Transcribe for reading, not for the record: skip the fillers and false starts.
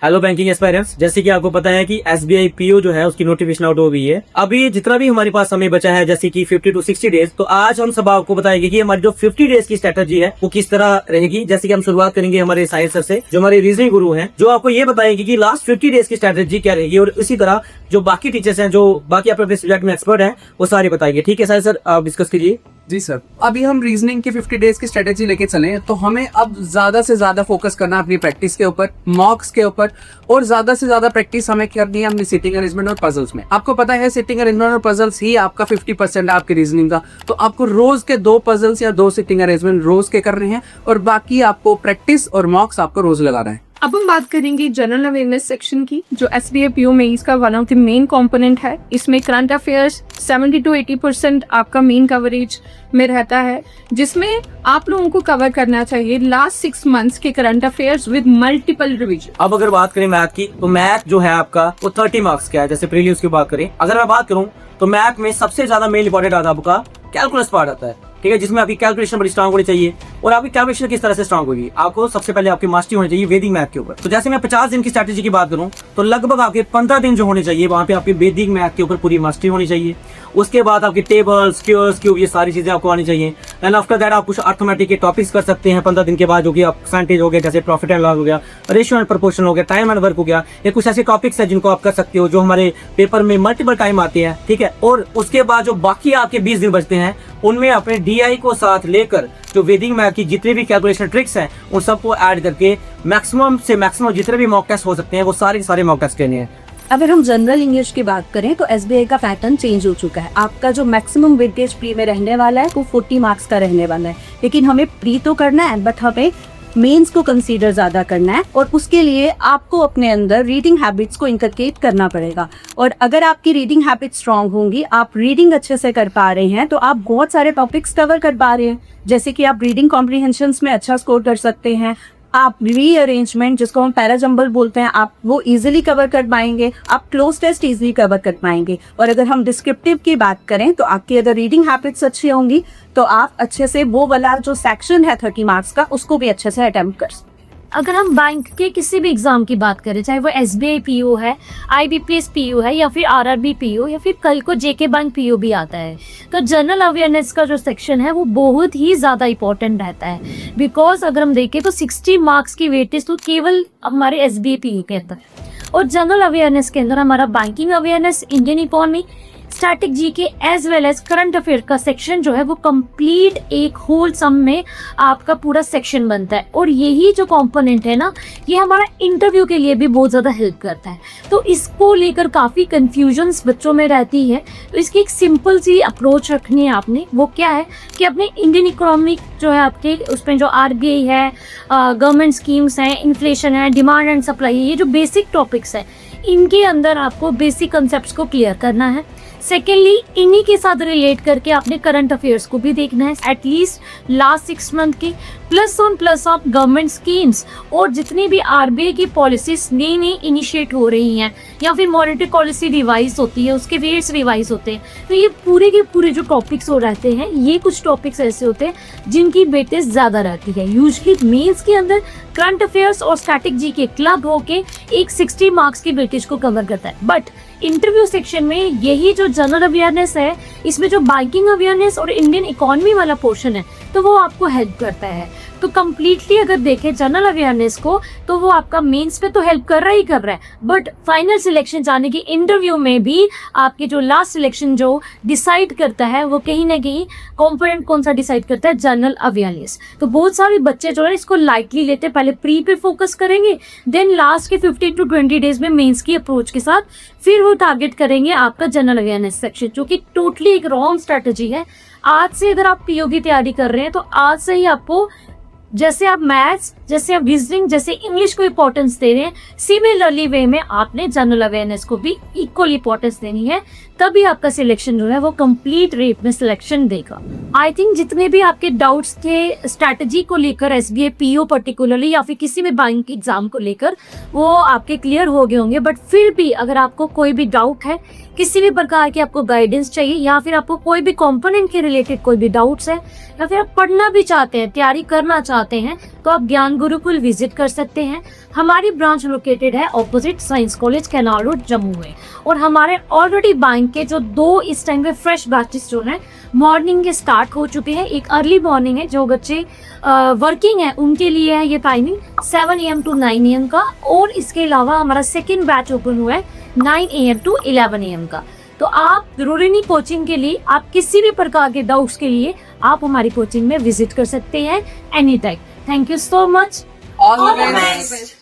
Hello banking aspirants, जैसे कि आपको पता है कि एसबीआई पीओ जो है उसकी नोटिफिकेशन आउट हो गई है। अभी जितना भी हमारे पास समय बचा है जैसे कि 50 to 60 डेज, तो आज हम सब आपको बताएंगे कि हमारी जो 50 डेज की स्ट्रेटजी है वो किस तरह रहेगी। जैसे कि हम शुरुआत करेंगे हमारे साहिल सर से, जो हमारे रीजनिंग गुरु हैं, जो आपको ये बताएंगे कि लास्ट 50 डेज की स्ट्रेटजी क्या रहेगी। और इसी तरह जो बाकी टीचर्स हैं, जो बाकी अपने सब्जेक्ट में एक्सपर्ट हैं, वो सारे बताएंगे। ठीक है साहिल सर, आप डिस्कस कीजिए। जी सर, अभी हम रीजनिंग की 50 डेज की स्ट्रेटेजी लेके चले तो हमें अब ज्यादा से ज्यादा फोकस करना है अपनी प्रैक्टिस के ऊपर, मॉक्स के ऊपर, और ज्यादा से ज्यादा प्रैक्टिस हमें करनी है अपनी सिटिंग अरेंजमेंट और पजल्स में। आपको पता है सिटिंग अरेंजमेंट और पजल्स ही आपका 50% है आपकी रीजनिंग का। तो आपको रोज के 2 पजल्स या 2 सिटिंग अरेंजमेंट रोज के करने हैं और बाकी आपको प्रैक्टिस और मॉक्स आपको रोज लगाना है। अब हम बात करेंगे जनरल अवेयरनेस सेक्शन की, जो एसबीआई पीओ में इसका one of the main component है। इसमें करंट अफेयर्स 70 to 80% आपका मेन कवरेज में रहता है, जिसमें आप लोगों को कवर करना चाहिए लास्ट 6 मंथ्स के current affairs with multiple revision. अब अगर बात करें मैथ की, तो मैथ जो है आपका वो 30 मार्क्स का है। जैसे प्रीलिम्स की बात करें, अगर मैं बात करूं तो मैथ में सबसे ज्यादा मेन इंपॉर्टेंट आता है आपका कैलकुलस पार्ट आता है। ठीक है, जिसमें आपकी कैलकुलेशन बड़ी स्ट्रांग होनी चाहिए। और आपकी कैलकुलेशन किस तरह से स्ट्रांग होगी, आपको सबसे पहले आपकी मास्टरी होनी चाहिए वैदिक मैथ के ऊपर। तो जैसे मैं 50 दिन की स्ट्रैटेजी की बात करूं तो लगभग आपके 15 दिन जो होने चाहिए वहां पे आपकी वैदिक मैथ के ऊपर पूरी मास्टरी होनी चाहिए। उसके बाद आपकी टेबल, स्क्वायर्स, क्यूब, ये सारी चीजें आपको आनी चाहिए। एंड आफ्टर दैट आप कुछ अर्थमेटिक के टॉपिक्स कर सकते हैं 15 दिन के बाद, जो कि आप परसेंटेज हो गया, जैसे प्रॉफिट एंड लॉस हो गया, रेशियो एंड प्रोपोर्शन हो गया, टाइम एंड वर्क हो गया। ये कुछ ऐसे टॉपिक्स हैं जिनको आप कर सकते हो, जो हमारे पेपर में मल्टीपल टाइम आते हैं। ठीक है, और उसके बाद जो बाकी आपके 20 दिन बचते हैं उनमें अपने डीआई को साथ लेकर जो वैदिक मैथ की जितनी भी कैलकुलेशन ट्रिक्स हैं उन सबको ऐड करके मैक्सिमम से मैक्सिमम जितने भी मॉक टेस्ट हो सकते हैं वो सारे मॉक टेस्ट करने हैं। अगर हम जनरल इंग्लिश की बात करें तो एसबीआई का पैटर्न चेंज हो चुका है। आपका जो मैक्सिमम वेटेज प्री में रहने वाला है वो 40 मार्क्स का रहने वाला है, लेकिन हमें प्री तो करना है बट हमें मेंस को कंसीडर ज्यादा करना है। और उसके लिए आपको अपने अंदर रीडिंग हैबिट्स को इनकलकेट करना पड़ेगा। और अगर आपकी रीडिंग हैबिट स्ट्रांग होंगी, आप रीडिंग अच्छे से कर पा रहे हैं, तो आप बहुत सारे टॉपिक्स कवर कर पा रहे हैं। जैसे कि आप रीडिंग कॉम्प्रिहेंशंस में अच्छा स्कोर कर सकते हैं, आप रीअरेंजमेंट जिसको हम पैराजंबल बोलते हैं आप वो इजीली कवर कर पाएंगे, आप क्लोज टेस्ट इजीली कवर कर पाएंगे। और अगर हम डिस्क्रिप्टिव की बात करें तो आपकी अगर रीडिंग हैबिट्स अच्छी होंगी तो आप अच्छे से वो वाला जो सेक्शन है 30 मार्क्स का उसको भी अच्छे से अटेम्प्ट कर सकते। अगर हम बैंक के किसी भी एग्जाम की बात करें, चाहे वो एसबीआई पीओ है, आईबीपीएस पीओ है, या फिर आरआरबी पीओ, या फिर कल को जेके बैंक पीओ भी आता है, तो जनरल अवेयरनेस का जो सेक्शन है वो बहुत ही ज़्यादा इंपॉर्टेंट रहता है। बिकॉज अगर हम देखें तो 60 मार्क्स की वेटेज तो केवल हमारे एसबीआई पीओ के अंदर है। और जनरल अवेयरनेस के अंदर हमारा banking awareness, Indian economy, static GK as well as current affair का सेक्शन जो है वो कंप्लीट एक होल सम में आपका पूरा सेक्शन बनता है। और यही जो कंपोनेंट है ना, ये हमारा इंटरव्यू के लिए भी बहुत ज़्यादा हेल्प करता है। तो इसको लेकर काफ़ी कन्फ्यूजन्स बच्चों में रहती है। तो इसकी एक सिंपल सी अप्रोच रखनी है आपने। वो क्या है कि अपने इंडियन इकोनॉमिक जो है आपके उसमें जो आरबीआई है, गवर्नमेंट स्कीम्स हैं, इन्फ्लेशन है, डिमांड एंड सप्लाई है, ये जो बेसिक टॉपिक्स हैं इनके अंदर आपको बेसिक कंसेप्ट को क्लियर करना है। सेकेंडली, इन्हीं के साथ रिलेट करके आपने करंट अफेयर्स को भी देखना है, एटलीस्ट लास्ट 6 मंथ की, प्लस ऑफ गवर्नमेंट स्कीम्स और जितनी भी आरबीआई की पॉलिसीज नई इनिशिएट हो रही हैं या फिर मॉनेटरी पॉलिसी रिवाइज होती है, उसके वेट्स रिवाइज होते हैं। तो ये पूरे के पूरे जो टॉपिक्स हो रहते हैं, ये कुछ टॉपिक्स ऐसे होते हैं जिनकी वेटेज ज़्यादा रहती है। यूजली मेंस के अंदर करंट अफेयर्स और स्टैटिक जीके क्लब होके एक 60 मार्क्स की वेटेज को कवर करता है। बट इंटरव्यू सेक्शन में यही जो जनरल अवेयरनेस है, इसमें जो बैंकिंग अवेयरनेस और इंडियन इकोनॉमी वाला पोर्शन है, तो वो आपको हेल्प करता है। तो कम्प्लीटली अगर देखें जनरल अवेयरनेस को, तो वो आपका मेंस पे तो हेल्प कर रहा है, बट फाइनल सिलेक्शन जाने की इंटरव्यू में भी आपके जो लास्ट सिलेक्शन जो डिसाइड करता है वो कहीं ना कहीं कॉम्पोनेंट कौन सा डिसाइड करता है, जनरल अवेयरनेस। तो बहुत सारे बच्चे जो है इसको लाइटली लेते, पहले प्री पे फोकस करेंगे, देन लास्ट के 15 to 20 डेज में मेंस की अप्रोच के साथ फिर वो टारगेट करेंगे आपका जनरल अवेयरनेस सेक्शन, जो कि टोटली एक रॉन्ग स्ट्रेटजी है। आज से अगर आप पीओ की तैयारी कर रहे हैं तो आज से ही आपको, जैसे आप मैथ्स, जैसे आप रीजनिंग, जैसे इंग्लिश को इंपॉर्टेंस दे रहे हैं, सिमिलरली वे में आपने जनरल अवेयरनेस को भी इक्वल इंपॉर्टेंस देनी है। तभी आपका सिलेक्शन जो है वो कंप्लीट रेट में सिलेक्शन देगा। आई थिंक जितने भी आपके डाउट्स थे स्ट्रैटेजी को लेकर, एसबीआई पीओ पर्टिकुलरली या फिर किसी भी बैंक एग्जाम को लेकर, वो आपके क्लियर हो गए होंगे। बट फिर भी अगर आपको कोई भी डाउट है, किसी भी प्रकार की आपको गाइडेंस चाहिए, या फिर आपको कोई भी कंपोनेंट के रिलेटेड कोई भी डाउट्स है, या फिर आप पढ़ना भी चाहते हैं, तैयारी करना चाहते हैं, तो आप ज्ञान ज्ञान गुरुकुल विजिट कर सकते हैं। हमारी ब्रांच लोकेटेड है opposite science college canal road Jammu में। और हमारे ऑलरेडी बैंक के जो 2 इस टाइम पे फ्रेश बैचेस जो हैं मॉर्निंग के स्टार्ट हो चुके हैं। एक अर्ली मॉर्निंग है, जो बच्चे वर्किंग है उनके लिए है ये टाइमिंग 7 AM to 9 AM का। और इसके अलावा हमारा सेकेंड बैच ओपन हुआ है 9 AM to 11 AM का। तो आप जरूरी नहीं कोचिंग के लिए, आप किसी भी प्रकार के डाउट्स के लिए आप हमारी कोचिंग में विजिट कर सकते हैं any time. Thank you so much. All the best.